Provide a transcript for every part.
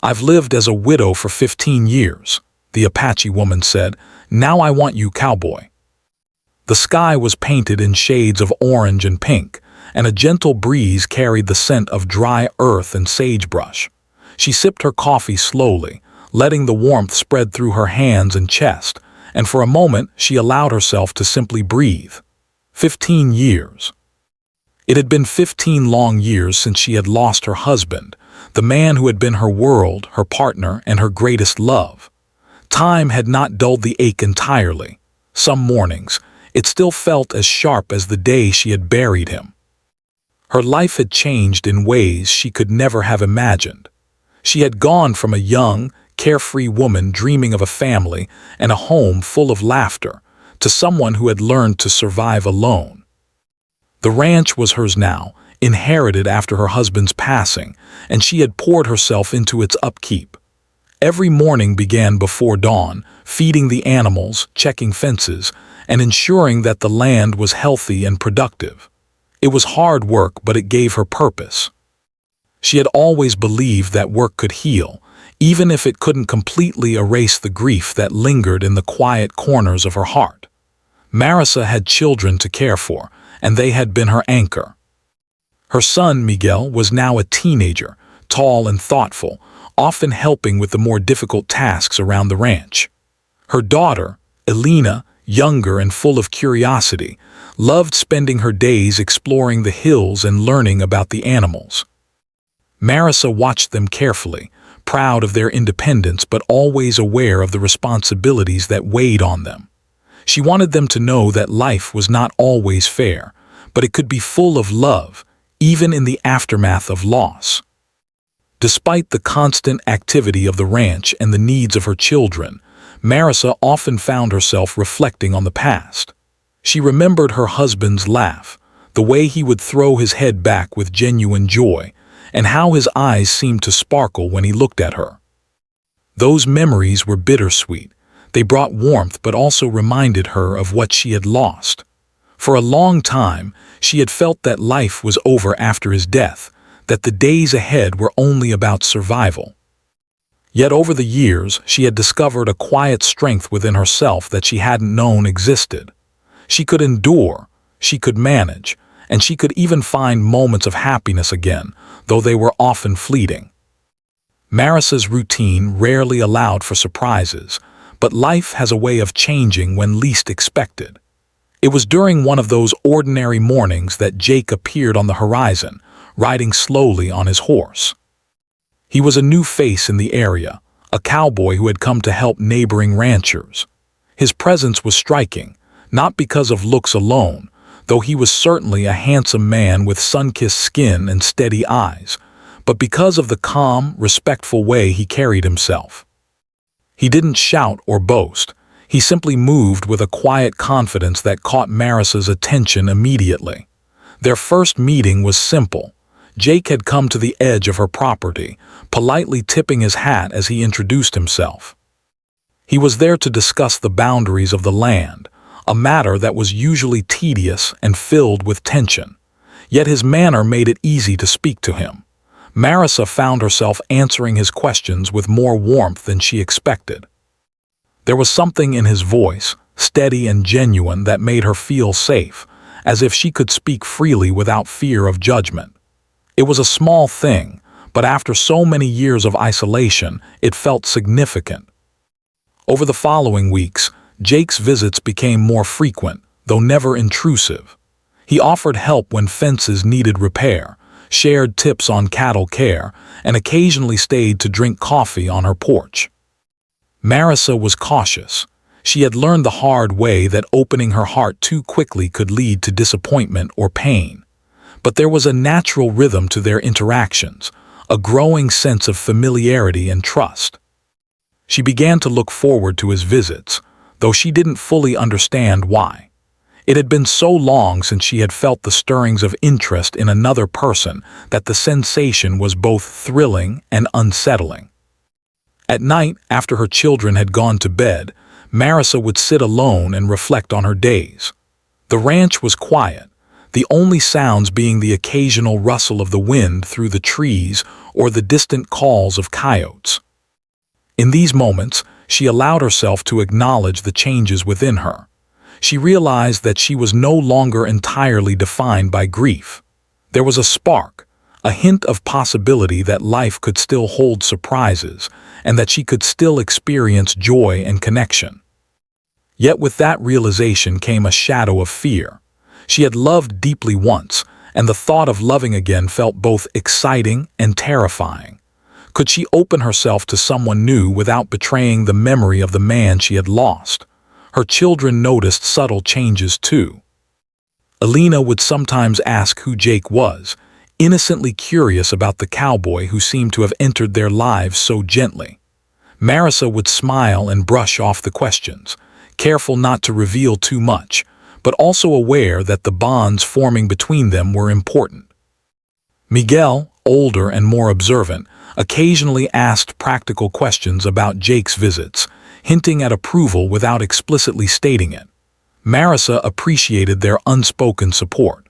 "I've lived as a widow for 15 years, the Apache woman said. "Now I want you, cowboy." The sky was painted in shades of orange and pink, and a gentle breeze carried the scent of dry earth and sagebrush. She sipped her coffee slowly, letting the warmth spread through her hands and chest, and for a moment she allowed herself to simply breathe. 15 years. It had been 15 long years since she had lost her husband, the man who had been her world, her partner, and her greatest love. Time had not dulled the ache entirely. Some mornings, it still felt as sharp as the day she had buried him. Her life had changed in ways she could never have imagined. She had gone from a young, carefree woman dreaming of a family and a home full of laughter to someone who had learned to survive alone. The ranch was hers now, inherited after her husband's passing, and she had poured herself into its upkeep. Every morning began before dawn, feeding the animals, checking fences, and ensuring that the land was healthy and productive. It was hard work, but it gave her purpose. She had always believed that work could heal, even if it couldn't completely erase the grief that lingered in the quiet corners of her heart. Marissa had children to care for, and they had been her anchor. Her son, Miguel, was now a teenager, tall and thoughtful, often helping with the more difficult tasks around the ranch. Her daughter, Elena, younger and full of curiosity, loved spending her days exploring the hills and learning about the animals. Marissa watched them carefully, proud of their independence but always aware of the responsibilities that weighed on them. She wanted them to know that life was not always fair, but it could be full of love, even in the aftermath of loss. Despite the constant activity of the ranch and the needs of her children, Marissa often found herself reflecting on the past. She remembered her husband's laugh, the way he would throw his head back with genuine joy, and how his eyes seemed to sparkle when he looked at her. Those memories were bittersweet. They brought warmth but also reminded her of what she had lost. For a long time, she had felt that life was over after his death, that the days ahead were only about survival. Yet over the years, she had discovered a quiet strength within herself that she hadn't known existed. She could endure, she could manage, and she could even find moments of happiness again, though they were often fleeting. Marissa's routine rarely allowed for surprises, but life has a way of changing when least expected. It was during one of those ordinary mornings that Jake appeared on the horizon, riding slowly on his horse. He was a new face in the area, a cowboy who had come to help neighboring ranchers. His presence was striking, not because of looks alone, though he was certainly a handsome man with sun-kissed skin and steady eyes, but because of the calm, respectful way he carried himself. He didn't shout or boast. He simply moved with a quiet confidence that caught Marissa's attention immediately. Their first meeting was simple. Jake had come to the edge of her property, politely tipping his hat as he introduced himself. He was there to discuss the boundaries of the land, a matter that was usually tedious and filled with tension. Yet his manner made it easy to speak to him. Marissa found herself answering his questions with more warmth than she expected. There was something in his voice, steady and genuine, that made her feel safe, as if she could speak freely without fear of judgment. It was a small thing, but after so many years of isolation, it felt significant. Over the following weeks, Jake's visits became more frequent, though never intrusive. He offered help when fences needed repair, shared tips on cattle care, and occasionally stayed to drink coffee on her porch. Marissa was cautious. She had learned the hard way that opening her heart too quickly could lead to disappointment or pain. But there was a natural rhythm to their interactions, a growing sense of familiarity and trust. She began to look forward to his visits, though she didn't fully understand why. It had been so long since she had felt the stirrings of interest in another person that the sensation was both thrilling and unsettling. At night, after her children had gone to bed, Marissa would sit alone and reflect on her days. The ranch was quiet. the only sounds being the occasional rustle of the wind through the trees or the distant calls of coyotes. In these moments, she allowed herself to acknowledge the changes within her. She realized that she was no longer entirely defined by grief. There was a spark, a hint of possibility that life could still hold surprises and that she could still experience joy and connection. Yet with that realization came a shadow of fear. She had loved deeply once, and the thought of loving again felt both exciting and terrifying. Could she open herself to someone new without betraying the memory of the man she had lost? Her children noticed subtle changes too. Alina would sometimes ask who Jake was, innocently curious about the cowboy who seemed to have entered their lives so gently. Marissa would smile and brush off the questions, careful not to reveal too much, but also aware that the bonds forming between them were important. Miguel, older and more observant, occasionally asked practical questions about Jake's visits, hinting at approval without explicitly stating it. Marissa appreciated their unspoken support.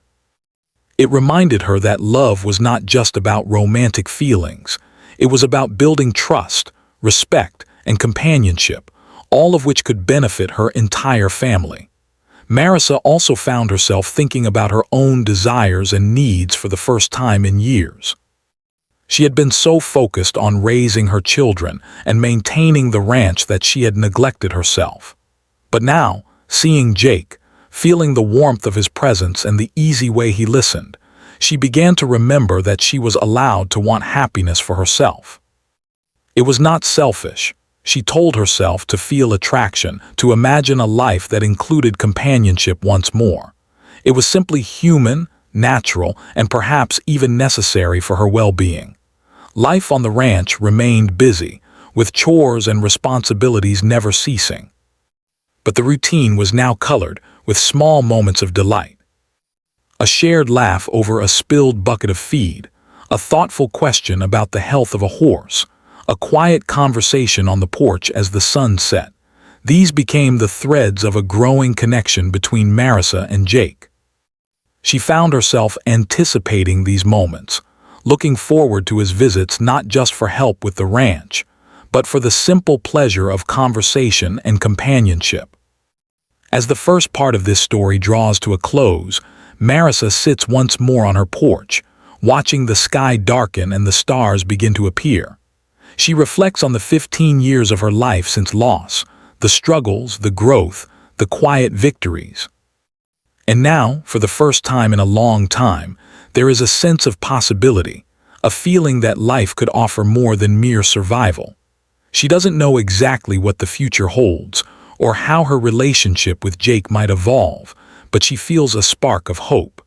It reminded her that love was not just about romantic feelings. It was about building trust, respect, and companionship, all of which could benefit her entire family. Marissa also found herself thinking about her own desires and needs for the first time in years. She had been so focused on raising her children and maintaining the ranch that she had neglected herself. But now, seeing Jake, feeling the warmth of his presence and the easy way he listened, she began to remember that she was allowed to want happiness for herself. It was not selfish, she told herself, to feel attraction, to imagine a life that included companionship once more. It was simply human, natural, and perhaps even necessary for her well-being. Life on the ranch remained busy, with chores and responsibilities never ceasing. But the routine was now colored with small moments of delight. A shared laugh over a spilled bucket of feed, a thoughtful question about the health of a horse, a quiet conversation on the porch as the sun set. These became the threads of a growing connection between Marissa and Jake. She found herself anticipating these moments, looking forward to his visits not just for help with the ranch, but for the simple pleasure of conversation and companionship. As the first part of this story draws to a close, Marissa sits once more on her porch, watching the sky darken and the stars begin to appear. She reflects on the 15 years of her life since loss, the struggles, the growth, the quiet victories. And now, for the first time in a long time, there is a sense of possibility, a feeling that life could offer more than mere survival. She doesn't know exactly what the future holds, or how her relationship with Jake might evolve, but she feels a spark of hope.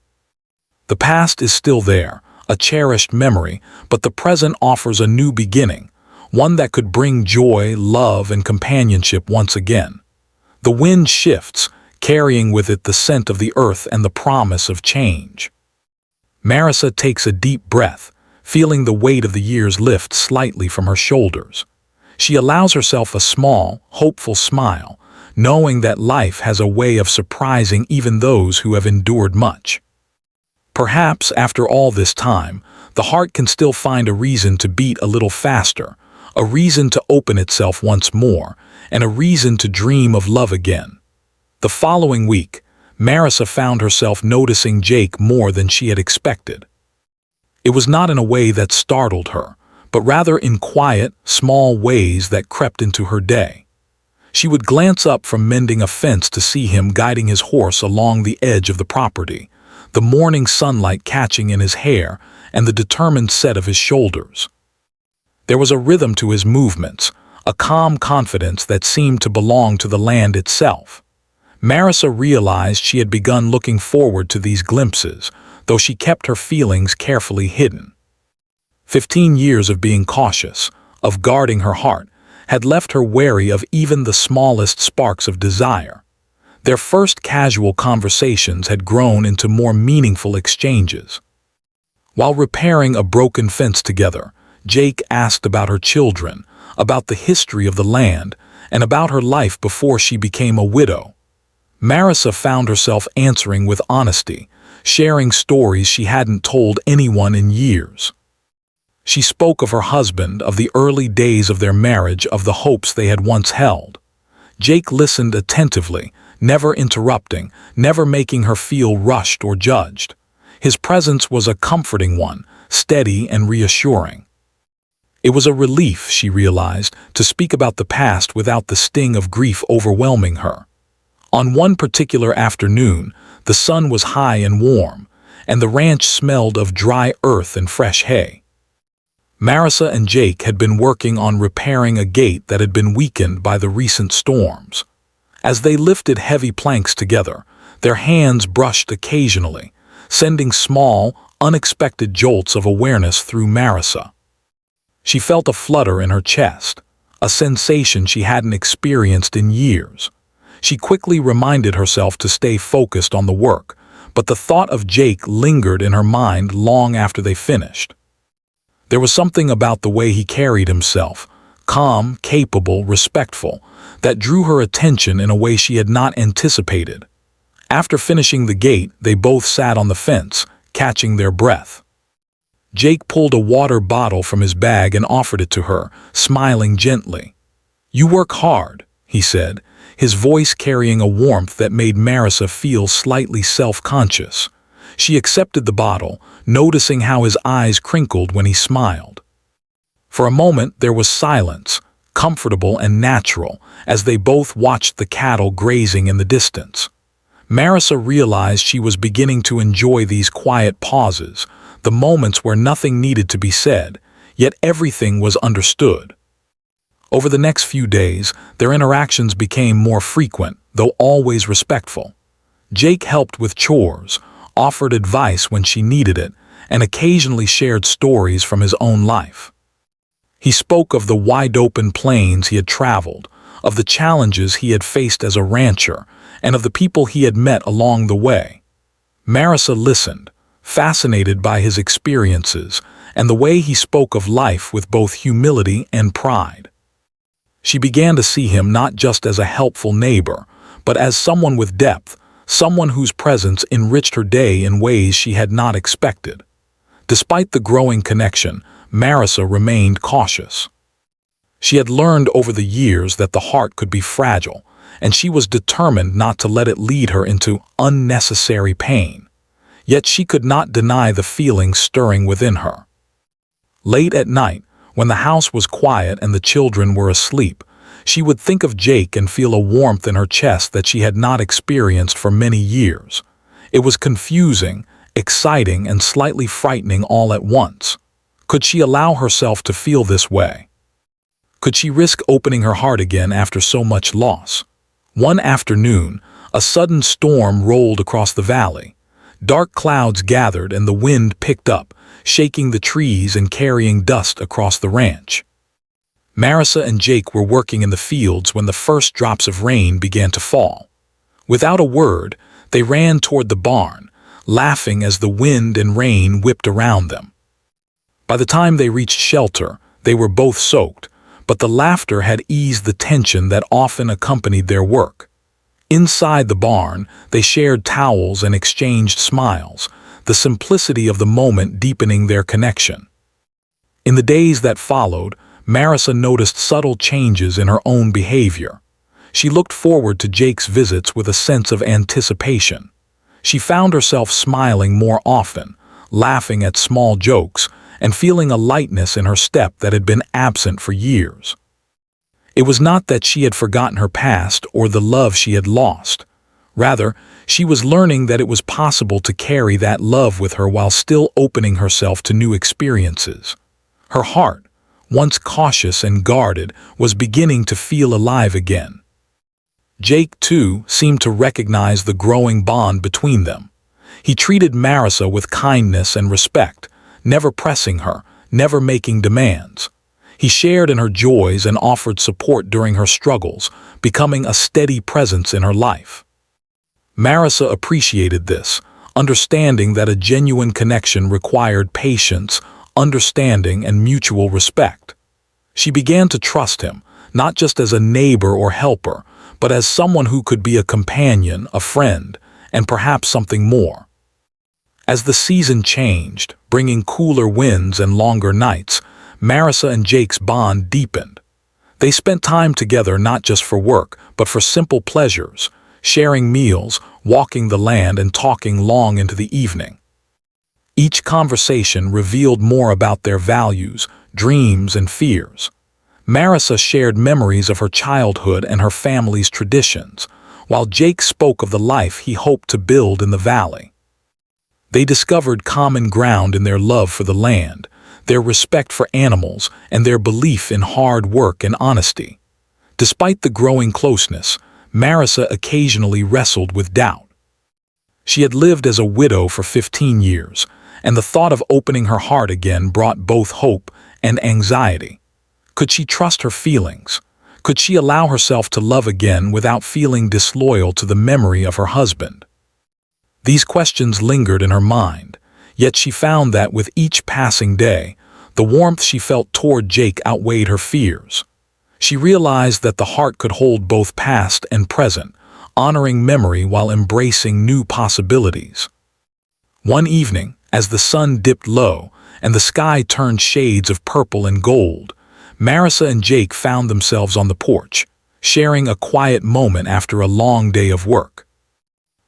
The past is still there, a cherished memory, but the present offers a new beginning, one that could bring joy, love, and companionship once again. The wind shifts, carrying with it the scent of the earth and the promise of change. Marissa takes a deep breath, feeling the weight of the years lift slightly from her shoulders. She allows herself a small, hopeful smile, knowing that life has a way of surprising even those who have endured much. Perhaps, after all this time, the heart can still find a reason to beat a little faster, a reason to open itself once more, and a reason to dream of love again. The following week, Marissa found herself noticing Jake more than she had expected. It was not in a way that startled her, but rather in quiet, small ways that crept into her day. She would glance up from mending a fence to see him guiding his horse along the edge of the property, the morning sunlight catching in his hair and the determined set of his shoulders. There was a rhythm to his movements, a calm confidence that seemed to belong to the land itself. Marissa realized she had begun looking forward to these glimpses, though she kept her feelings carefully hidden. 15 years of being cautious, of guarding her heart, had left her wary of even the smallest sparks of desire. Their first casual conversations had grown into more meaningful exchanges. While repairing a broken fence together, Jake asked about her children, about the history of the land, and about her life before she became a widow. Marissa found herself answering with honesty, sharing stories she hadn't told anyone in years. She spoke of her husband, of the early days of their marriage, of the hopes they had once held. Jake listened attentively, never interrupting, never making her feel rushed or judged. His presence was a comforting one, steady and reassuring. It was a relief, she realized, to speak about the past without the sting of grief overwhelming her. On one particular afternoon, the sun was high and warm, and the ranch smelled of dry earth and fresh hay. Marissa and Jake had been working on repairing a gate that had been weakened by the recent storms. As they lifted heavy planks together, their hands brushed occasionally, sending small, unexpected jolts of awareness through Marissa. She felt a flutter in her chest, a sensation she hadn't experienced in years. She quickly reminded herself to stay focused on the work, but the thought of Jake lingered in her mind long after they finished. There was something about the way he carried himself, calm, capable, respectful, that drew her attention in a way she had not anticipated. After finishing the gate, they both sat on the fence, catching their breath. Jake pulled a water bottle from his bag and offered it to her, smiling gently. "You work hard," he said, his voice carrying a warmth that made Marissa feel slightly self-conscious. She accepted the bottle, noticing how his eyes crinkled when he smiled. For a moment there was silence, comfortable and natural, as they both watched the cattle grazing in the distance. Marissa realized she was beginning to enjoy these quiet pauses, the moments where nothing needed to be said, yet everything was understood. Over the next few days, their interactions became more frequent, though always respectful. Jake helped with chores, offered advice when she needed it, and occasionally shared stories from his own life. He spoke of the wide-open plains he had traveled, of the challenges he had faced as a rancher, and of the people he had met along the way. Marissa listened, fascinated by his experiences and the way he spoke of life with both humility and pride. She began to see him not just as a helpful neighbor, but as someone with depth, someone whose presence enriched her day in ways she had not expected. Despite the growing connection, Marissa remained cautious. She had learned over the years that the heart could be fragile, and she was determined not to let it lead her into unnecessary pain. Yet she could not deny the feelings stirring within her. Late at night, when the house was quiet and the children were asleep, she would think of Jake and feel a warmth in her chest that she had not experienced for many years. It was confusing, exciting, and slightly frightening all at once. Could she allow herself to feel this way? Could she risk opening her heart again after so much loss? One afternoon, a sudden storm rolled across the valley. Dark clouds gathered and the wind picked up, shaking the trees and carrying dust across the ranch. Marissa and Jake were working in the fields when the first drops of rain began to fall. Without a word, they ran toward the barn, laughing as the wind and rain whipped around them. By the time they reached shelter, they were both soaked, but the laughter had eased the tension that often accompanied their work. Inside the barn, they shared towels and exchanged smiles, the simplicity of the moment deepening their connection. In the days that followed, Marissa noticed subtle changes in her own behavior. She looked forward to Jake's visits with a sense of anticipation. She found herself smiling more often, laughing at small jokes, and feeling a lightness in her step that had been absent for years. It was not that she had forgotten her past or the love she had lost. Rather, she was learning that it was possible to carry that love with her while still opening herself to new experiences. Her heart, once cautious and guarded, was beginning to feel alive again. Jake, too, seemed to recognize the growing bond between them. He treated Marissa with kindness and respect, never pressing her, never making demands. He shared in her joys and offered support during her struggles, becoming a steady presence in her life. Marissa appreciated this, understanding that a genuine connection required patience, understanding, and mutual respect. She began to trust him, not just as a neighbor or helper, but as someone who could be a companion, a friend, and perhaps something more. As the season changed, bringing cooler winds and longer nights, Marissa and Jake's bond deepened. They spent time together not just for work, but for simple pleasures, sharing meals, walking the land, and talking long into the evening. Each conversation revealed more about their values, dreams, and fears. Marissa shared memories of her childhood and her family's traditions, while Jake spoke of the life he hoped to build in the valley. They discovered common ground in their love for the land, their respect for animals, and their belief in hard work and honesty. Despite the growing closeness, Marissa occasionally wrestled with doubt. She had lived as a widow for 15 years, and the thought of opening her heart again brought both hope and anxiety. Could she trust her feelings? Could she allow herself to love again without feeling disloyal to the memory of her husband? These questions lingered in her mind, yet she found that with each passing day, the warmth she felt toward Jake outweighed her fears. She realized that the heart could hold both past and present, honoring memory while embracing new possibilities. One evening, as the sun dipped low and the sky turned shades of purple and gold, Marissa and Jake found themselves on the porch, sharing a quiet moment after a long day of work.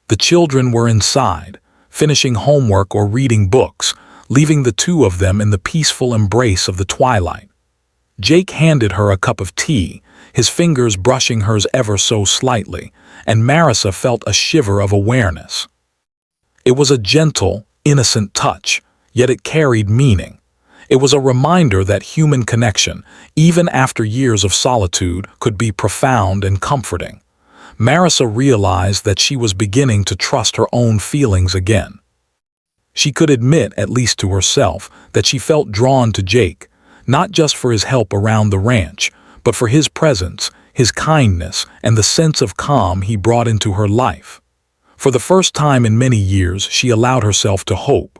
The children were inside, finishing homework or reading books, leaving the two of them in the peaceful embrace of the twilight. Jake handed her a cup of tea, his fingers brushing hers ever so slightly, and Marissa felt a shiver of awareness. It was a gentle, innocent touch, yet it carried meaning. It was a reminder that human connection, even after years of solitude, could be profound and comforting. Marissa realized that she was beginning to trust her own feelings again. She could admit, at least to herself, that she felt drawn to Jake, not just for his help around the ranch, but for his presence, his kindness, and the sense of calm he brought into her life. For the first time in many years, she allowed herself to hope.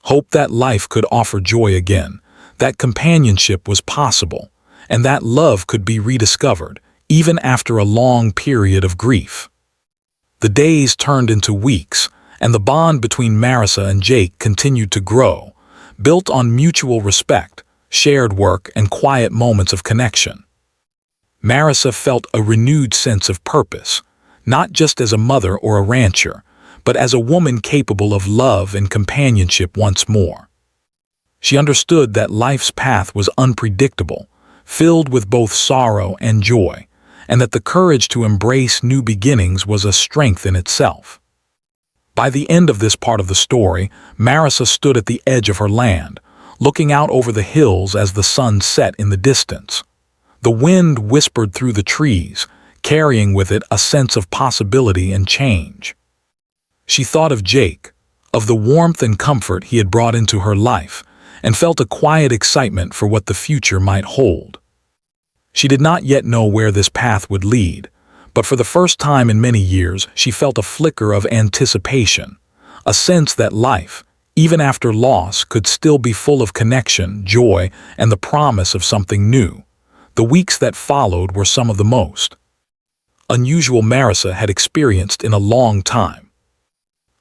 Hope that life could offer joy again, that companionship was possible, and that love could be rediscovered, even after a long period of grief. The days turned into weeks, and the bond between Marissa and Jake continued to grow, built on mutual respect, shared work, and quiet moments of connection. Marissa felt a renewed sense of purpose, not just as a mother or a rancher, but as a woman capable of love and companionship once more. She understood that life's path was unpredictable, filled with both sorrow and joy, and that the courage to embrace new beginnings was a strength in itself. By the end of this part of the story, Marissa stood at the edge of her land, looking out over the hills as the sun set in the distance. The wind whispered through the trees, carrying with it a sense of possibility and change. She thought of Jake, of the warmth and comfort he had brought into her life, and felt a quiet excitement for what the future might hold. She did not yet know where this path would lead, but for the first time in many years she felt a flicker of anticipation, a sense that life, even after loss, could still be full of connection, joy, and the promise of something new. The weeks that followed were some of the most unusual Marissa had experienced in a long time.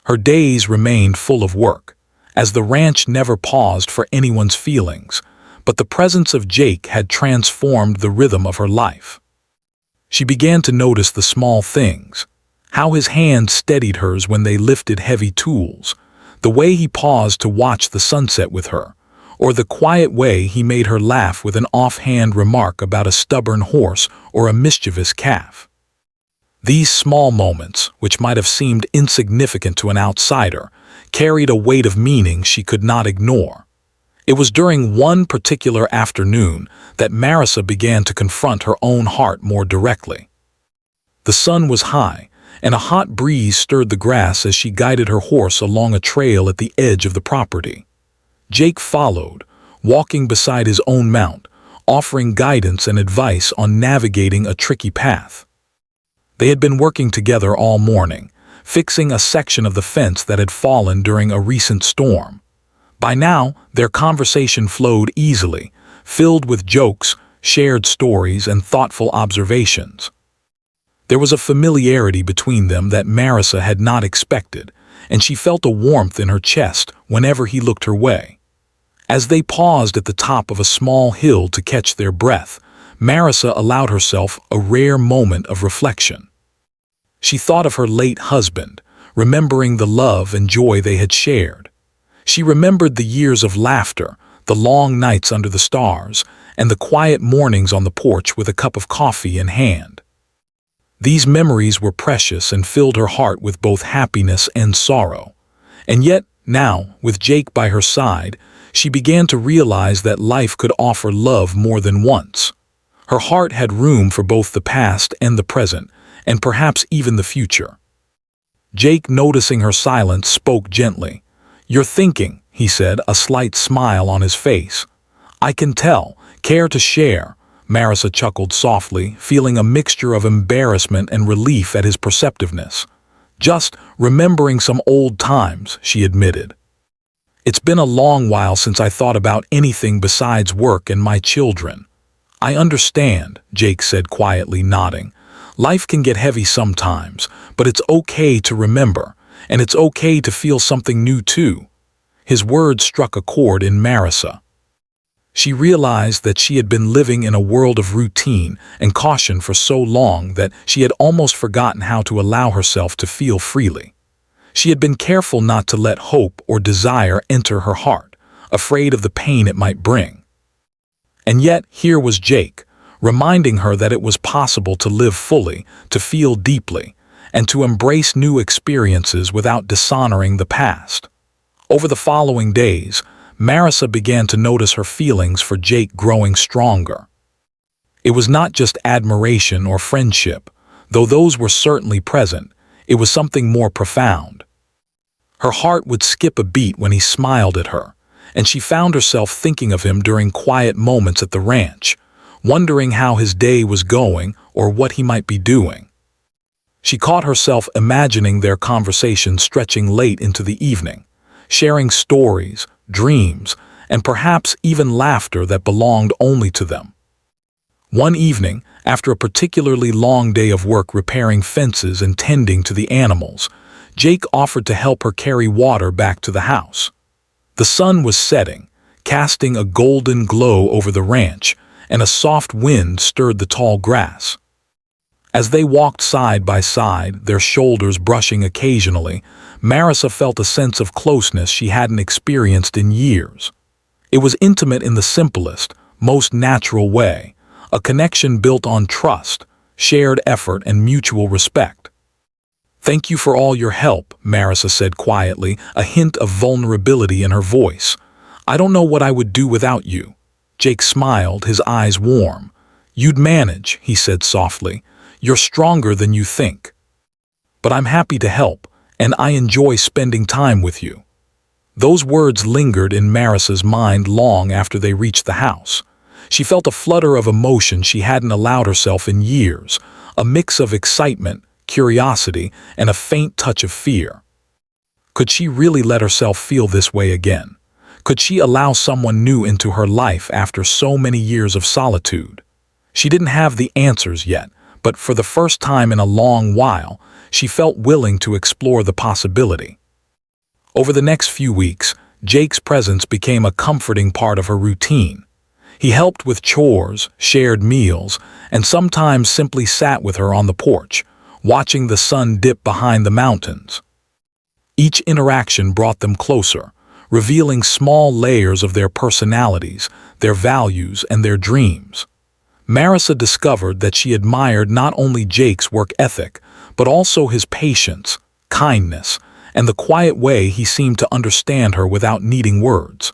Her days remained full of work, as the ranch never paused for anyone's feelings, but the presence of Jake had transformed the rhythm of her life. She began to notice the small things, how his hand steadied hers when they lifted heavy tools, the way he paused to watch the sunset with her, or the quiet way he made her laugh with an offhand remark about a stubborn horse or a mischievous calf. These small moments, which might have seemed insignificant to an outsider, carried a weight of meaning she could not ignore. It was during one particular afternoon that Marissa began to confront her own heart more directly. The sun was high, and a hot breeze stirred the grass as she guided her horse along a trail at the edge of the property. Jake followed, walking beside his own mount, offering guidance and advice on navigating a tricky path. They had been working together all morning, fixing a section of the fence that had fallen during a recent storm. By now, their conversation flowed easily, filled with jokes, shared stories, and thoughtful observations. There was a familiarity between them that Marissa had not expected, and she felt a warmth in her chest whenever he looked her way. As they paused at the top of a small hill to catch their breath, Marissa allowed herself a rare moment of reflection. She thought of her late husband, remembering the love and joy they had shared. She remembered the years of laughter, the long nights under the stars, and the quiet mornings on the porch with a cup of coffee in hand. These memories were precious and filled her heart with both happiness and sorrow. And yet, now, with Jake by her side, she began to realize that life could offer love more than once. Her heart had room for both the past and the present, and perhaps even the future. Jake, noticing her silence, spoke gently. "You're thinking," he said, a slight smile on his face. "I can tell. Care to share?" Marissa chuckled softly, feeling a mixture of embarrassment and relief at his perceptiveness. "Just remembering some old times," she admitted. "It's been a long while since I thought about anything besides work and my children." "I understand," Jake said quietly, nodding. "Life can get heavy sometimes, but it's okay to remember, and it's okay to feel something new too." His words struck a chord in Marissa. She realized that she had been living in a world of routine and caution for so long that she had almost forgotten how to allow herself to feel freely. She had been careful not to let hope or desire enter her heart, afraid of the pain it might bring. And yet, here was Jake, reminding her that it was possible to live fully, to feel deeply, and to embrace new experiences without dishonoring the past. Over the following days, Marissa began to notice her feelings for Jake growing stronger. It was not just admiration or friendship, though those were certainly present. It was something more profound. Her heart would skip a beat when he smiled at her, and she found herself thinking of him during quiet moments at the ranch, wondering how his day was going or what he might be doing. She caught herself imagining their conversation stretching late into the evening, sharing stories, dreams, and perhaps even laughter that belonged only to them. One evening, after a particularly long day of work repairing fences and tending to the animals, Jake offered to help her carry water back to the house. The sun was setting, casting a golden glow over the ranch, and a soft wind stirred the tall grass. As they walked side by side, their shoulders brushing occasionally, Marissa felt a sense of closeness she hadn't experienced in years. It was intimate in the simplest, most natural way, a connection built on trust, shared effort, and mutual respect. "Thank you for all your help," Marissa said quietly, a hint of vulnerability in her voice. "I don't know what I would do without you." Jake smiled, his eyes warm. "You'd manage," he said softly. "You're stronger than you think. But I'm happy to help, and I enjoy spending time with you." Those words lingered in Marissa's mind long after they reached the house. She felt a flutter of emotion she hadn't allowed herself in years, a mix of excitement, curiosity, and a faint touch of fear. Could she really let herself feel this way again? Could she allow someone new into her life after so many years of solitude? She didn't have the answers yet, but for the first time in a long while, she felt willing to explore the possibility. Over the next few weeks, Jake's presence became a comforting part of her routine. He helped with chores, shared meals, and sometimes simply sat with her on the porch, watching the sun dip behind the mountains. Each interaction brought them closer, revealing small layers of their personalities, their values, and their dreams. Marissa discovered that she admired not only Jake's work ethic, but also his patience, kindness, and the quiet way he seemed to understand her without needing words.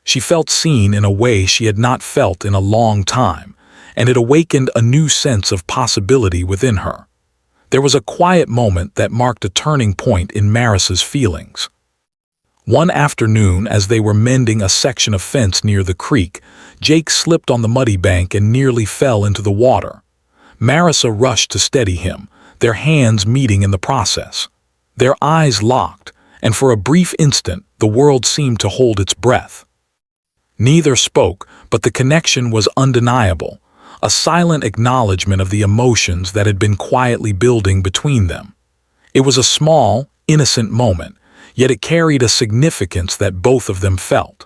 She felt seen in a way she had not felt in a long time, and it awakened a new sense of possibility within her. There was a quiet moment that marked a turning point in Marissa's feelings. One afternoon, as they were mending a section of fence near the creek, Jake slipped on the muddy bank and nearly fell into the water. Marissa rushed to steady him, their hands meeting in the process. Their eyes locked, and for a brief instant, the world seemed to hold its breath. Neither spoke, but the connection was undeniable, a silent acknowledgement of the emotions that had been quietly building between them. It was a small, innocent moment, yet it carried a significance that both of them felt.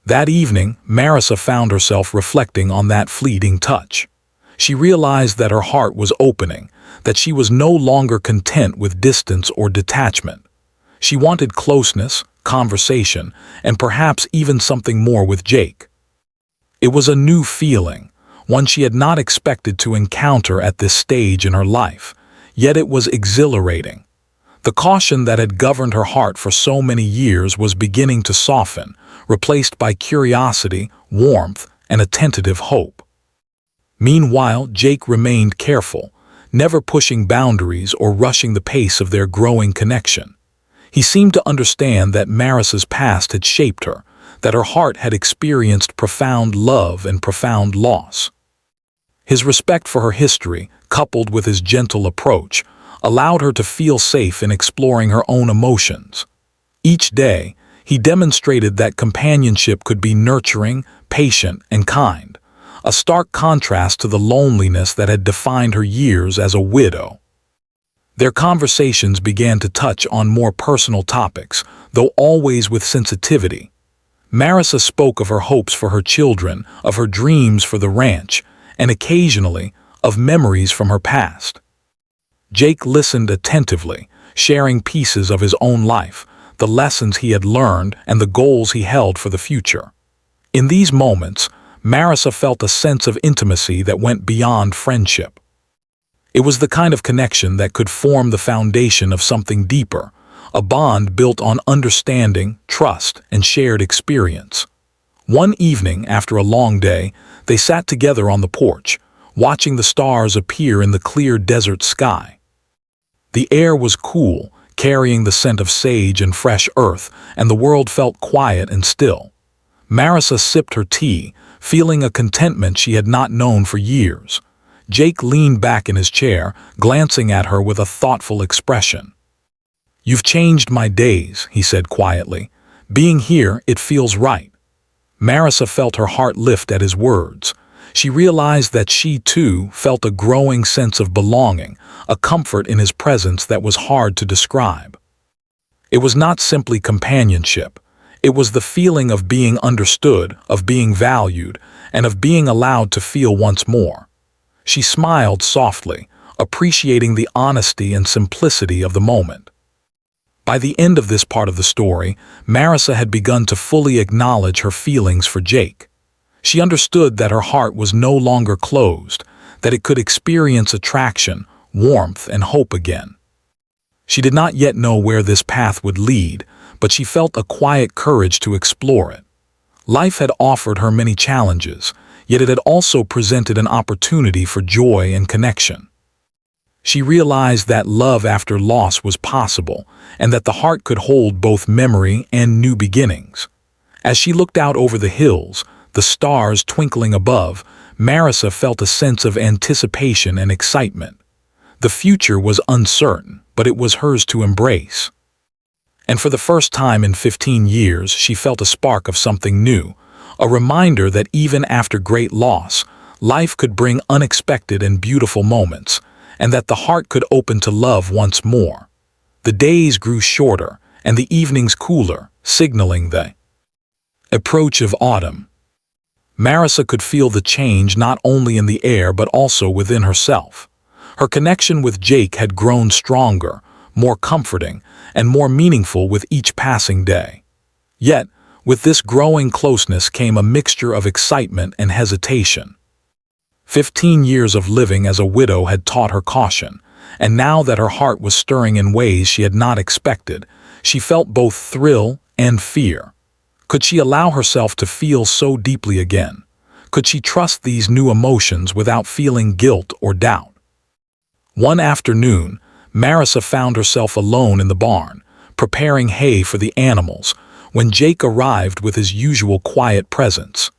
That evening, Marissa found herself reflecting on that fleeting touch. She realized that her heart was opening, that she was no longer content with distance or detachment. She wanted closeness, conversation, and perhaps even something more with Jake. It was a new feeling, one she had not expected to encounter at this stage in her life, yet it was exhilarating. The caution that had governed her heart for so many years was beginning to soften, replaced by curiosity, warmth, and a tentative hope. Meanwhile, Jake remained careful, never pushing boundaries or rushing the pace of their growing connection. He seemed to understand that Marissa's past had shaped her, that her heart had experienced profound love and profound loss. His respect for her history, coupled with his gentle approach, allowed her to feel safe in exploring her own emotions. Each day, he demonstrated that companionship could be nurturing, patient, and kind, a stark contrast to the loneliness that had defined her years as a widow. Their conversations began to touch on more personal topics, though always with sensitivity. Marissa spoke of her hopes for her children, of her dreams for the ranch, and occasionally, of memories from her past. Jake listened attentively, sharing pieces of his own life, the lessons he had learned, and the goals he held for the future. In these moments, Marissa felt a sense of intimacy that went beyond friendship. It was the kind of connection that could form the foundation of something deeper, a bond built on understanding, trust, and shared experience. One evening, after a long day, they sat together on the porch, watching the stars appear in the clear desert sky. The air was cool, carrying the scent of sage and fresh earth, and the world felt quiet and still. Marissa sipped her tea, feeling a contentment she had not known for years. Jake leaned back in his chair, glancing at her with a thoughtful expression. "You've changed my days," he said quietly. "Being here, it feels right." Marissa felt her heart lift at his words. She realized that she, too, felt a growing sense of belonging, a comfort in his presence that was hard to describe. It was not simply companionship. It was the feeling of being understood, of being valued, and of being allowed to feel once more. She smiled softly, appreciating the honesty and simplicity of the moment. By the end of this part of the story, Marissa had begun to fully acknowledge her feelings for Jake. She understood that her heart was no longer closed, that it could experience attraction, warmth, and hope again. She did not yet know where this path would lead, but she felt a quiet courage to explore it. Life had offered her many challenges, yet it had also presented an opportunity for joy and connection. She realized that love after loss was possible, and that the heart could hold both memory and new beginnings. As she looked out over the hills, the stars twinkling above, Marissa felt a sense of anticipation and excitement. The future was uncertain, but it was hers to embrace. And for the first time in 15 years, she felt a spark of something new, a reminder that even after great loss, life could bring unexpected and beautiful moments, and that the heart could open to love once more. The days grew shorter, and the evenings cooler, signaling the approach of autumn. Marissa could feel the change not only in the air but also within herself. Her connection with Jake had grown stronger, more comforting, and more meaningful with each passing day. Yet, with this growing closeness came a mixture of excitement and hesitation. 15 years of living as a widow had taught her caution, and now that her heart was stirring in ways she had not expected, she felt both thrill and fear. Could she allow herself to feel so deeply again? Could she trust these new emotions without feeling guilt or doubt? One afternoon, Marissa found herself alone in the barn, preparing hay for the animals, when Jake arrived with his usual quiet presence.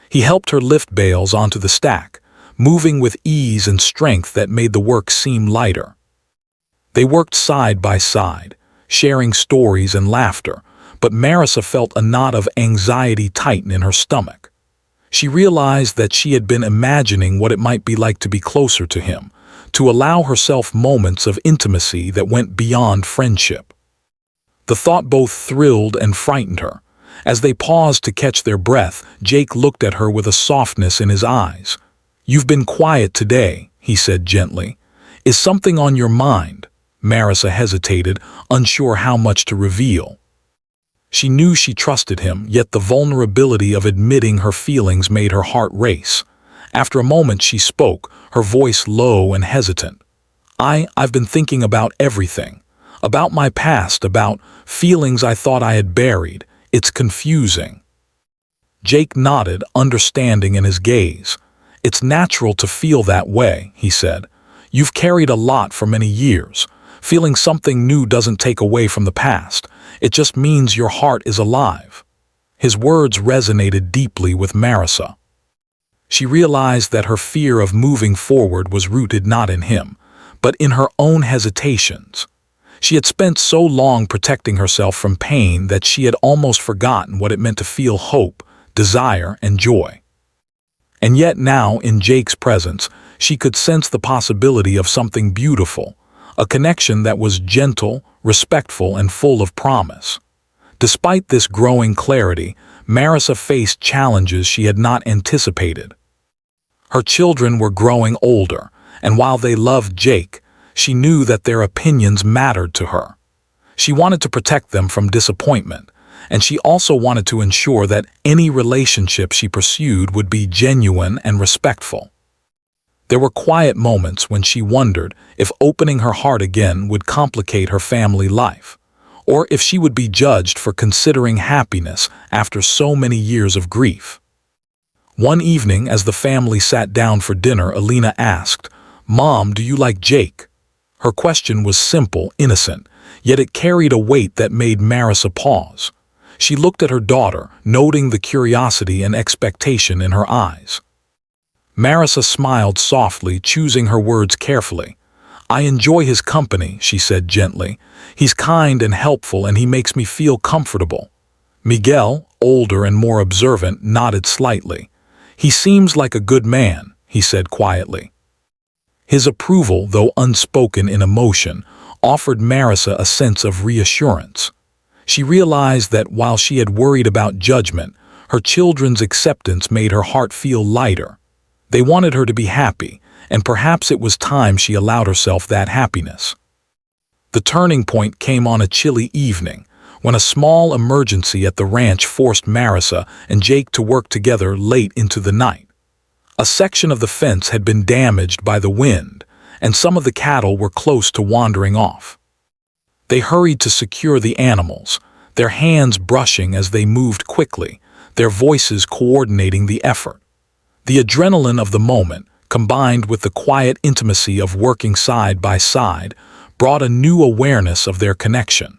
He helped her lift bales onto the stack, moving with ease and strength that made the work seem lighter. They worked side by side, sharing stories and laughter, but Marissa felt a knot of anxiety tighten in her stomach. She realized that she had been imagining what it might be like to be closer to him, to allow herself moments of intimacy that went beyond friendship. The thought both thrilled and frightened her. As they paused to catch their breath, Jake looked at her with a softness in his eyes. "You've been quiet today," he said gently. "Is something on your mind?" Marissa hesitated, unsure how much to reveal. She knew she trusted him, yet the vulnerability of admitting her feelings made her heart race. After a moment she spoke, her voice low and hesitant. I've been thinking about everything. About my past, about feelings I thought I had buried. It's confusing." Jake nodded, understanding in his gaze. "It's natural to feel that way," he said. "You've carried a lot for many years. Feeling something new doesn't take away from the past. It just means your heart is alive." His words resonated deeply with Marissa. She realized that her fear of moving forward was rooted not in him, but in her own hesitations. She had spent so long protecting herself from pain that she had almost forgotten what it meant to feel hope, desire, and joy. And yet now, in Jake's presence, she could sense the possibility of something beautiful, a connection that was gentle, respectful, and full of promise. Despite this growing clarity, Marissa faced challenges she had not anticipated. Her children were growing older, and while they loved Jake, she knew that their opinions mattered to her. She wanted to protect them from disappointment, and she also wanted to ensure that any relationship she pursued would be genuine and respectful. There were quiet moments when she wondered if opening her heart again would complicate her family life, or if she would be judged for considering happiness after so many years of grief. One evening, as the family sat down for dinner, Alina asked, "Mom, do you like Jake?" Her question was simple, innocent, yet it carried a weight that made Marissa pause. She looked at her daughter, noting the curiosity and expectation in her eyes. Marissa smiled softly, choosing her words carefully. "I enjoy his company," she said gently. "He's kind and helpful, and he makes me feel comfortable." Miguel, older and more observant, nodded slightly. "He seems like a good man," he said quietly. His approval, though unspoken in emotion, offered Marissa a sense of reassurance. She realized that while she had worried about judgment, her children's acceptance made her heart feel lighter. They wanted her to be happy, and perhaps it was time she allowed herself that happiness. The turning point came on a chilly evening, when a small emergency at the ranch forced Marissa and Jake to work together late into the night. A section of the fence had been damaged by the wind, and some of the cattle were close to wandering off. They hurried to secure the animals, their hands brushing as they moved quickly, their voices coordinating the effort. The adrenaline of the moment, combined with the quiet intimacy of working side by side, brought a new awareness of their connection.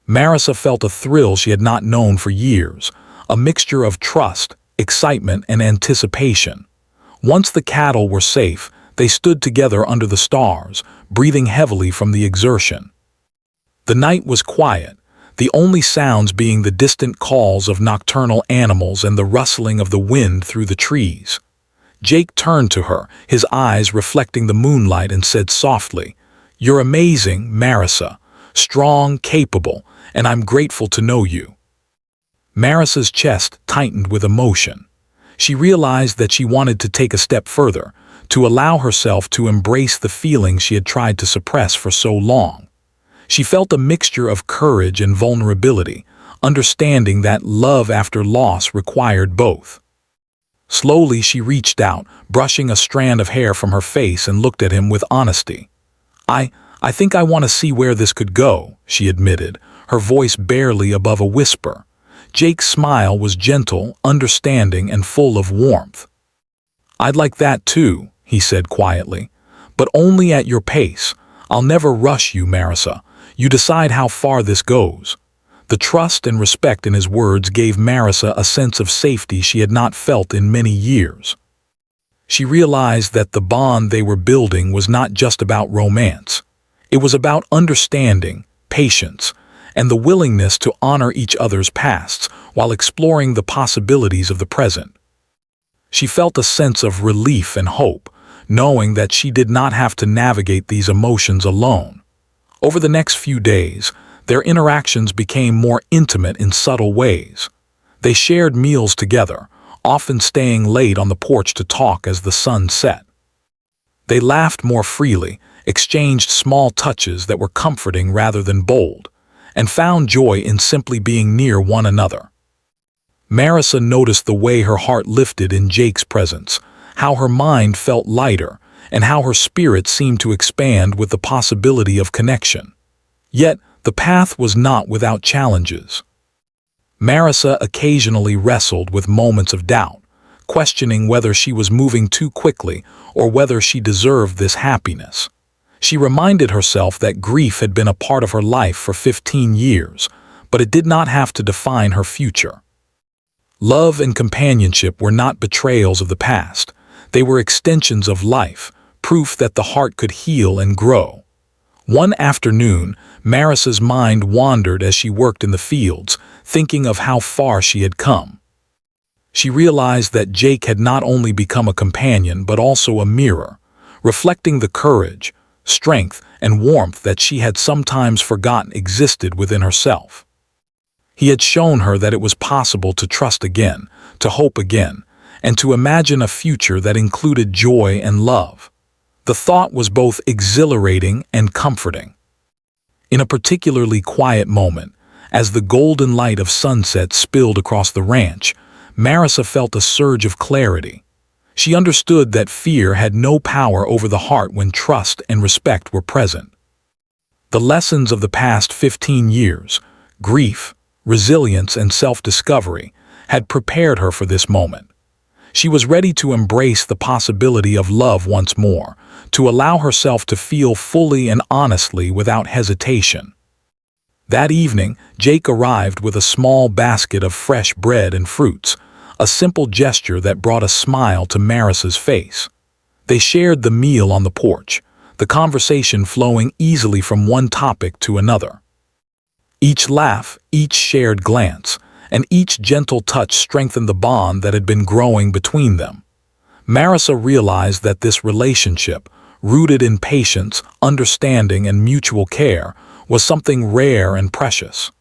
Marissa felt a thrill she had not known for years, a mixture of trust, excitement, and anticipation. Once the cattle were safe, they stood together under the stars, breathing heavily from the exertion. The night was quiet, the only sounds being the distant calls of nocturnal animals and the rustling of the wind through the trees. Jake turned to her, his eyes reflecting the moonlight, and said softly, "You're amazing, Marissa. Strong, capable, and I'm grateful to know you." Marissa's chest tightened with emotion. She realized that she wanted to take a step further, to allow herself to embrace the feelings she had tried to suppress for so long. She felt a mixture of courage and vulnerability, understanding that love after loss required both. Slowly she reached out, brushing a strand of hair from her face, and looked at him with honesty. I think I want to see where this could go," she admitted, her voice barely above a whisper. Jake's smile was gentle, understanding, and full of warmth. "I'd like that too," he said quietly, "but only at your pace. I'll never rush you, Marissa. You decide how far this goes." The trust and respect in his words gave Marissa a sense of safety she had not felt in many years. She realized that the bond they were building was not just about romance. It was about understanding, patience, and the willingness to honor each other's pasts while exploring the possibilities of the present. She felt a sense of relief and hope, knowing that she did not have to navigate these emotions alone. Over the next few days, their interactions became more intimate in subtle ways. They shared meals together, often staying late on the porch to talk as the sun set. They laughed more freely, exchanged small touches that were comforting rather than bold, and found joy in simply being near one another. Marissa noticed the way her heart lifted in Jake's presence, how her mind felt lighter, and how her spirit seemed to expand with the possibility of connection. Yet, the path was not without challenges. Marissa occasionally wrestled with moments of doubt, questioning whether she was moving too quickly or whether she deserved this happiness. She reminded herself that grief had been a part of her life for 15 years, but it did not have to define her future. Love and companionship were not betrayals of the past. They were extensions of life, proof that the heart could heal and grow. One afternoon, Marissa's mind wandered as she worked in the fields, thinking of how far she had come. She realized that Jake had not only become a companion but also a mirror, reflecting the courage, strength, and warmth that she had sometimes forgotten existed within herself. He had shown her that it was possible to trust again, to hope again, and to imagine a future that included joy and love. The thought was both exhilarating and comforting. In a particularly quiet moment, as the golden light of sunset spilled across the ranch, Marissa felt a surge of clarity. She understood that fear had no power over the heart when trust and respect were present. The lessons of the past 15 years, grief, resilience, and self-discovery, had prepared her for this moment. She was ready to embrace the possibility of love once more, to allow herself to feel fully and honestly without hesitation. That evening, Jake arrived with a small basket of fresh bread and fruits, a simple gesture that brought a smile to Marissa's face. They shared the meal on the porch, the conversation flowing easily from one topic to another. Each laugh, each shared glance, and each gentle touch strengthened the bond that had been growing between them. Marissa realized that this relationship, rooted in patience, understanding, and mutual care, was something rare and precious.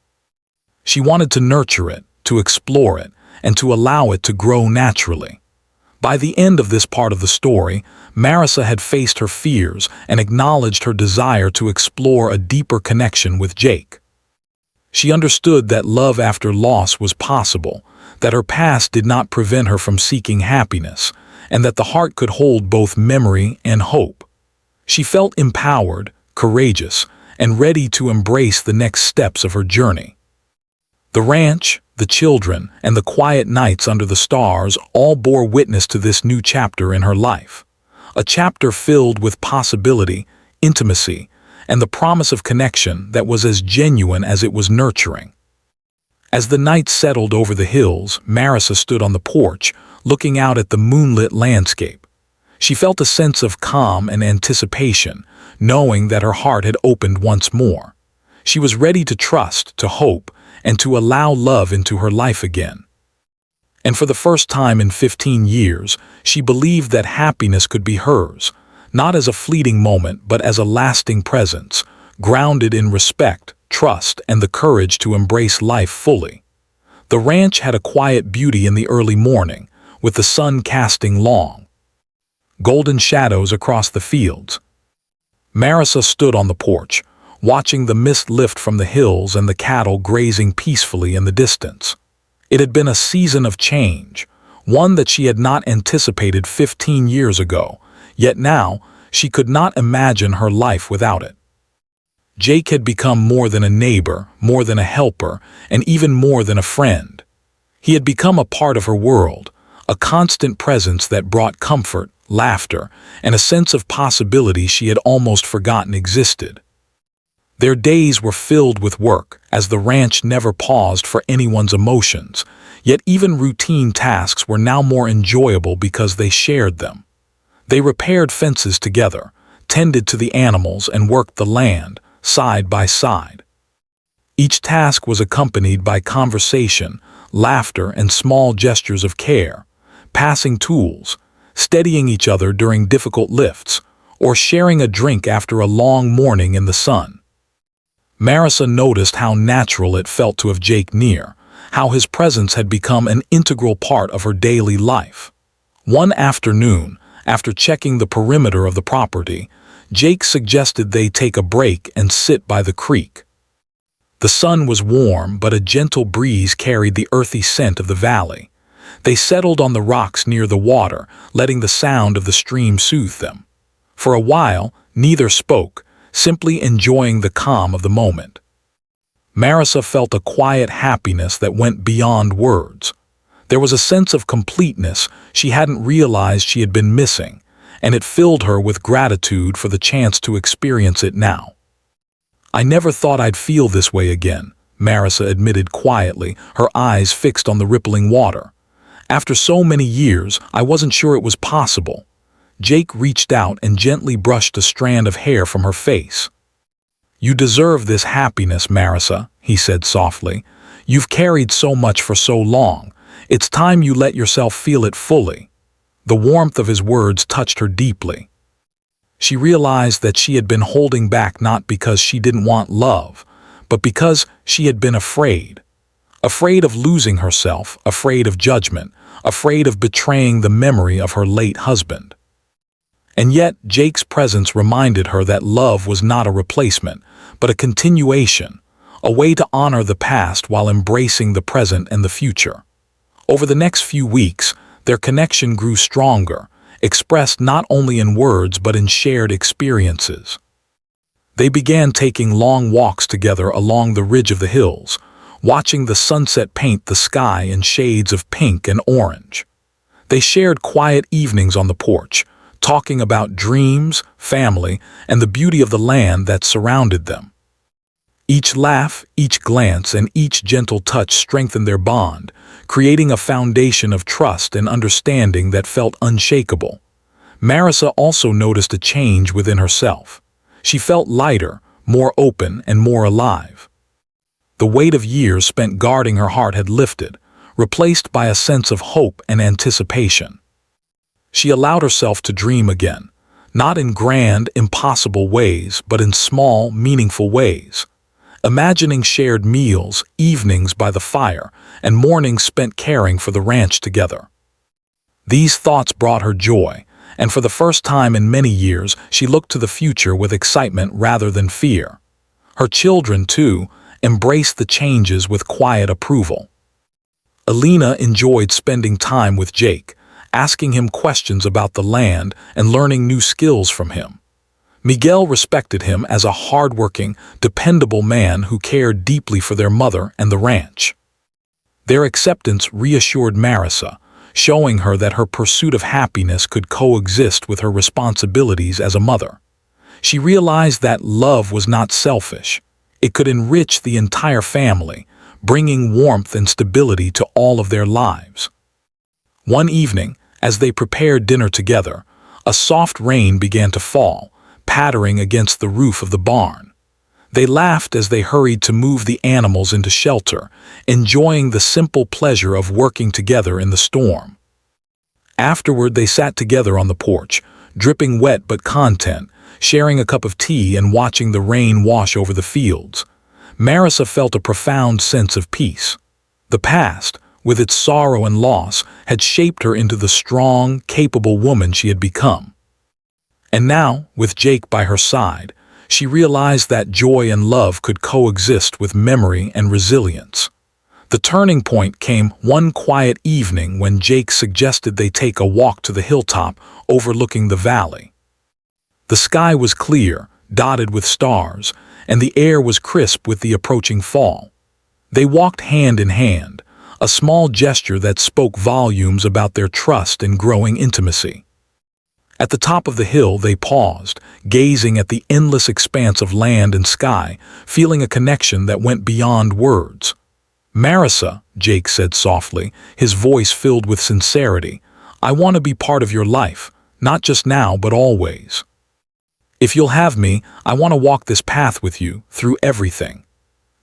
She wanted to nurture it, to explore it, and to allow it to grow naturally. By the end of this part of the story, Marissa had faced her fears and acknowledged her desire to explore a deeper connection with Jake. She understood that love after loss was possible, that her past did not prevent her from seeking happiness, and that the heart could hold both memory and hope. She felt empowered, courageous, and ready to embrace the next steps of her journey. The ranch, the children, and the quiet nights under the stars all bore witness to this new chapter in her life. A chapter filled with possibility, intimacy, and the promise of connection that was as genuine as it was nurturing. As the night settled over the hills, Marissa stood on the porch, looking out at the moonlit landscape. She felt a sense of calm and anticipation, knowing that her heart had opened once more. She was ready to trust, to hope, and to allow love into her life again. And for the first time in 15 years, she believed that happiness could be hers, not as a fleeting moment but as a lasting presence, grounded in respect, trust, and the courage to embrace life fully. The ranch had a quiet beauty in the early morning, with the sun casting long, golden shadows across the fields. Marissa stood on the porch, watching the mist lift from the hills and the cattle grazing peacefully in the distance. It had been a season of change, one that she had not anticipated 15 years ago, yet now she could not imagine her life without it. Jake had become more than a neighbor, more than a helper, and even more than a friend. He had become a part of her world, a constant presence that brought comfort, laughter, and a sense of possibility she had almost forgotten existed. Their days were filled with work, as the ranch never paused for anyone's emotions, yet even routine tasks were now more enjoyable because they shared them. They repaired fences together, tended to the animals, and worked the land, side by side. Each task was accompanied by conversation, laughter, and small gestures of care, passing tools, steadying each other during difficult lifts, or sharing a drink after a long morning in the sun. Marissa noticed how natural it felt to have Jake near, how his presence had become an integral part of her daily life. One afternoon, after checking the perimeter of the property, Jake suggested they take a break and sit by the creek. The sun was warm, but a gentle breeze carried the earthy scent of the valley. They settled on the rocks near the water, letting the sound of the stream soothe them. For a while, neither spoke, simply enjoying the calm of the moment. Marissa felt a quiet happiness that went beyond words. There was a sense of completeness she hadn't realized she had been missing, and it filled her with gratitude for the chance to experience it now. "I never thought I'd feel this way again," Marissa admitted quietly, her eyes fixed on the rippling water. "After so many years, I wasn't sure it was possible." Jake reached out and gently brushed a strand of hair from her face. "You deserve this happiness, Marissa," he said softly. "You've carried so much for so long. It's time you let yourself feel it fully." The warmth of his words touched her deeply. She realized that she had been holding back not because she didn't want love, but because she had been afraid. Afraid of losing herself, afraid of judgment, afraid of betraying the memory of her late husband. And yet, Jake's presence reminded her that love was not a replacement, but a continuation, a way to honor the past while embracing the present and the future. Over the next few weeks, their connection grew stronger, expressed not only in words but in shared experiences. They began taking long walks together along the ridge of the hills, watching the sunset paint the sky in shades of pink and orange. They shared quiet evenings on the porch, talking about dreams, family, and the beauty of the land that surrounded them. Each laugh, each glance, and each gentle touch strengthened their bond, creating a foundation of trust and understanding that felt unshakable. Marissa also noticed a change within herself. She felt lighter, more open, and more alive. The weight of years spent guarding her heart had lifted, replaced by a sense of hope and anticipation. She allowed herself to dream again, not in grand, impossible ways, but in small, meaningful ways. Imagining shared meals, evenings by the fire, and mornings spent caring for the ranch together. These thoughts brought her joy, and for the first time in many years, she looked to the future with excitement rather than fear. Her children, too, embraced the changes with quiet approval. Alina enjoyed spending time with Jake, asking him questions about the land and learning new skills from him. Miguel respected him as a hardworking, dependable man who cared deeply for their mother and the ranch. Their acceptance reassured Marissa, showing her that her pursuit of happiness could coexist with her responsibilities as a mother. She realized that love was not selfish. It could enrich the entire family, bringing warmth and stability to all of their lives. One evening, as they prepared dinner together, a soft rain began to fall, pattering against the roof of the barn. They laughed as they hurried to move the animals into shelter, enjoying the simple pleasure of working together in the storm. Afterward, they sat together on the porch, dripping wet but content, sharing a cup of tea and watching the rain wash over the fields. Marissa felt a profound sense of peace. The past, with its sorrow and loss, had shaped her into the strong, capable woman she had become. And now, with Jake by her side, she realized that joy and love could coexist with memory and resilience. The turning point came one quiet evening when Jake suggested they take a walk to the hilltop overlooking the valley. The sky was clear, dotted with stars, and the air was crisp with the approaching fall. They walked hand in hand, a small gesture that spoke volumes about their trust and growing intimacy. At the top of the hill they paused, gazing at the endless expanse of land and sky, feeling a connection that went beyond words. "Marissa," Jake said softly, his voice filled with sincerity, "I want to be part of your life, not just now but always. If you'll have me, I want to walk this path with you, through everything."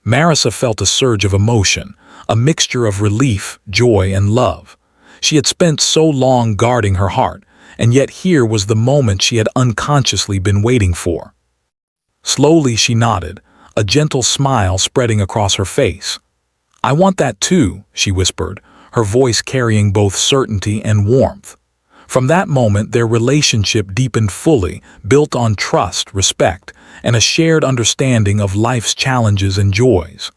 Marissa felt a surge of emotion, a mixture of relief, joy, and love. She had spent so long guarding her heart, and yet here was the moment she had unconsciously been waiting for. Slowly she nodded, a gentle smile spreading across her face. "I want that too," she whispered, her voice carrying both certainty and warmth. From that moment, their relationship deepened fully, built on trust, respect, and a shared understanding of life's challenges and joys.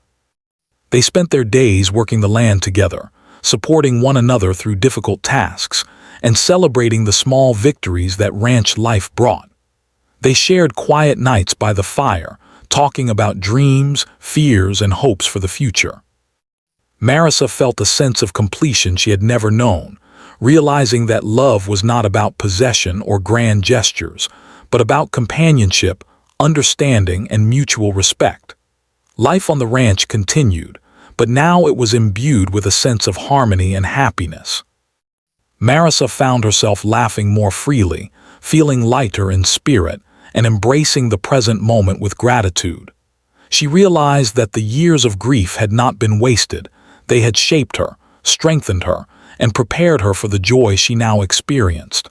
They spent their days working the land together, supporting one another through difficult tasks, and celebrating the small victories that ranch life brought. They shared quiet nights by the fire, talking about dreams, fears, and hopes for the future. Marissa felt a sense of completion she had never known, realizing that love was not about possession or grand gestures, but about companionship, understanding, and mutual respect. Life on the ranch continued, but now it was imbued with a sense of harmony and happiness. Marissa found herself laughing more freely, feeling lighter in spirit, and embracing the present moment with gratitude. She realized that the years of grief had not been wasted. They had shaped her, strengthened her, and prepared her for the joy she now experienced.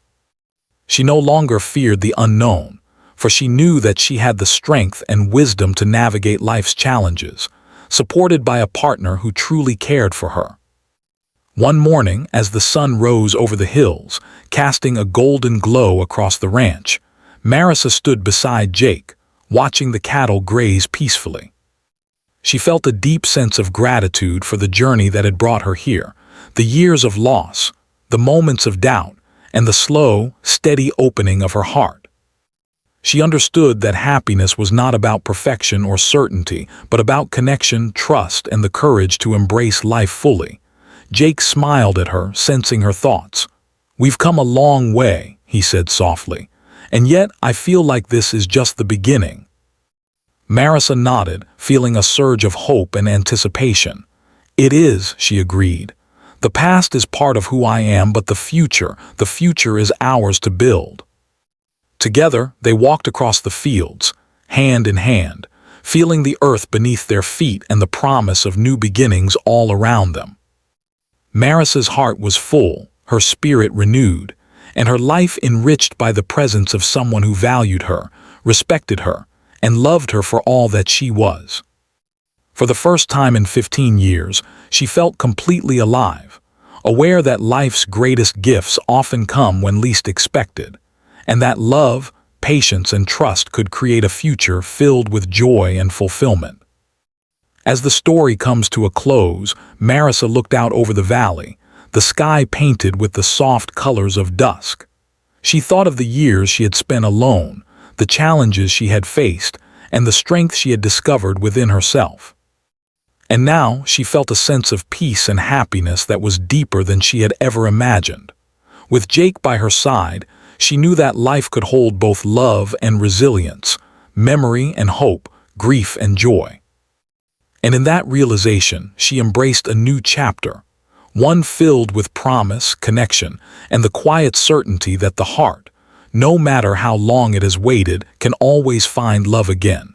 She no longer feared the unknown, for she knew that she had the strength and wisdom to navigate life's challenges, supported by a partner who truly cared for her. One morning, as the sun rose over the hills, casting a golden glow across the ranch, Marissa stood beside Jake, watching the cattle graze peacefully. She felt a deep sense of gratitude for the journey that had brought her here, the years of loss, the moments of doubt, and the slow, steady opening of her heart. She understood that happiness was not about perfection or certainty, but about connection, trust, and the courage to embrace life fully. Jake smiled at her, sensing her thoughts. "We've come a long way," he said softly, "and yet I feel like this is just the beginning." Marissa nodded, feeling a surge of hope and anticipation. "It is," she agreed. "The past is part of who I am, but the future is ours to build." Together, they walked across the fields, hand in hand, feeling the earth beneath their feet and the promise of new beginnings all around them. Marissa's heart was full, her spirit renewed, and her life enriched by the presence of someone who valued her, respected her, and loved her for all that she was. For the first time in 15 years, she felt completely alive, aware that life's greatest gifts often come when least expected, and that love, patience, and trust could create a future filled with joy and fulfillment. As the story comes to a close, Marissa looked out over the valley, the sky painted with the soft colors of dusk. She thought of the years she had spent alone, the challenges she had faced, and the strength she had discovered within herself. And now she felt a sense of peace and happiness that was deeper than she had ever imagined. With Jake by her side, she knew that life could hold both love and resilience, memory and hope, grief and joy. And in that realization, she embraced a new chapter, one filled with promise, connection, and the quiet certainty that the heart, no matter how long it has waited, can always find love again.